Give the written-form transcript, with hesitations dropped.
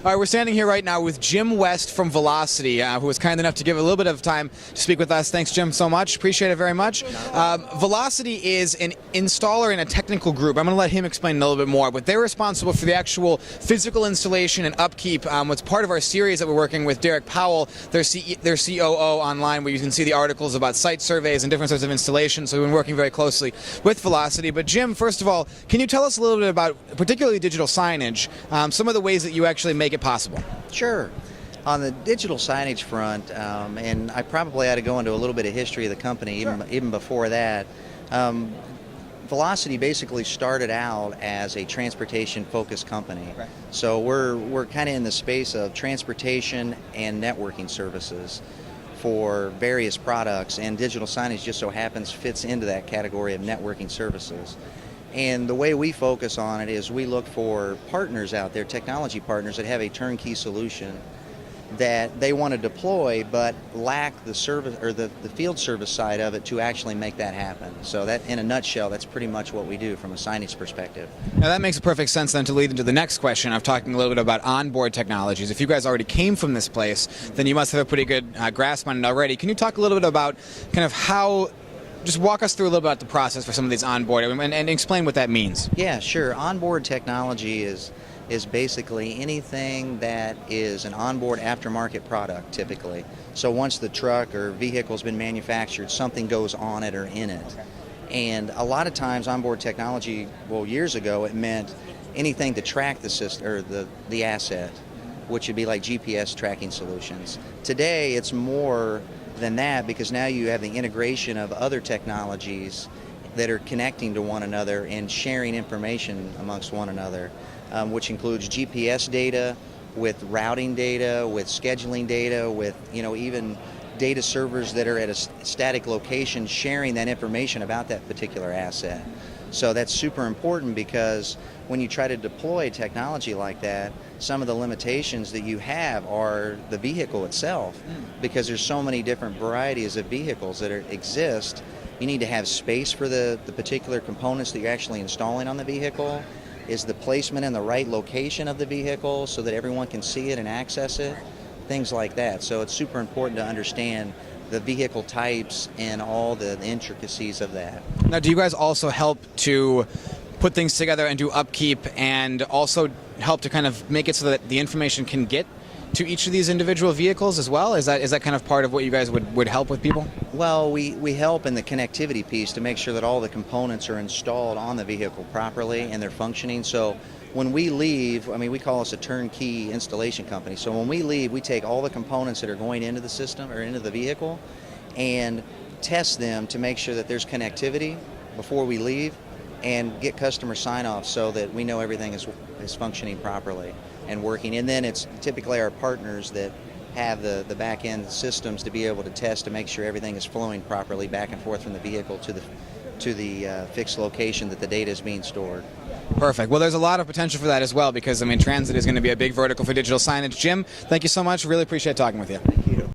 All right, we're standing here right now with Jim West from Velocity, who was kind enough to give a little bit of time to speak with us. Thanks, Jim, so much. Appreciate it very much. Velocity is an installer and a technical group. I'm going to let him explain a little bit more, but they're responsible for the actual physical installation and upkeep. What's part of our series that we're working with Derek Powell, their COO online, where you can see the articles about site surveys and different sorts of installations. So we've been working very closely with Velocity. But Jim, first of all, can you tell us a little bit about, particularly digital signage, some of the ways that you actually make it possible? Sure. On the digital signage front, and I probably ought to go into a little bit of history of the company, even before that. Velocity basically started out as a transportation-focused company. Right. So we're kind of in the space of transportation and networking services for various products, and digital signage just so happens fits into that category of networking services. And the way we focus on it is we look for partners out there, technology partners that have a turnkey solution that they want to deploy but lack the service or the field service side of it to actually make that happen. So that, in a nutshell, that's pretty much what we do from a signage perspective. Now that makes perfect sense then to lead into the next question of talking a little bit about onboard technologies. If you guys already came from this place, then you must have a pretty good grasp on it already. Can you talk a little bit about kind of how, just walk us through a little bit about the process for some of these onboard and explain what that means? Yeah, sure. Onboard technology is basically anything that is an onboard aftermarket product, typically. So once the truck or vehicle's been manufactured, something goes on it or in it. And a lot of times onboard technology, well, years ago, it meant anything to track the system or the asset, which would be like GPS tracking solutions. Today, it's more than that, because now you have the integration of other technologies that are connecting to one another and sharing information amongst one another, which includes GPS data, with routing data, with scheduling data, with even data servers that are at a static location sharing that information about that particular asset. So that's super important, because when you try to deploy technology like that, some of the limitations that you have are the vehicle itself, because there's so many different varieties of vehicles that exist. You need to have space for the particular components that you're actually installing on the vehicle. Is the placement in the right location of the vehicle so that everyone can see it and access it? Things like that. So it's super important to understand the vehicle types and all the intricacies of that. Now, do you guys also help to put things together and do upkeep, and also help to kind of make it so that the information can get to each of these individual vehicles as well? Is that kind of part of what you guys would help with people? Well, we help in the connectivity piece to make sure that all the components are installed on the vehicle properly and they're functioning. So when we leave, we call us a turnkey installation company. So when we leave, we take all the components that are going into the system or into the vehicle and test them to make sure that there's connectivity before we leave, and get customer sign-off so that we know everything is functioning properly and working. And then it's typically our partners that have the back-end systems to be able to test to make sure everything is flowing properly back and forth from the vehicle to the fixed location that the data is being stored. Perfect. Well, there's a lot of potential for that as well, because transit is going to be a big vertical for digital signage. Jim, thank you so much. Really appreciate talking with you. Thank you.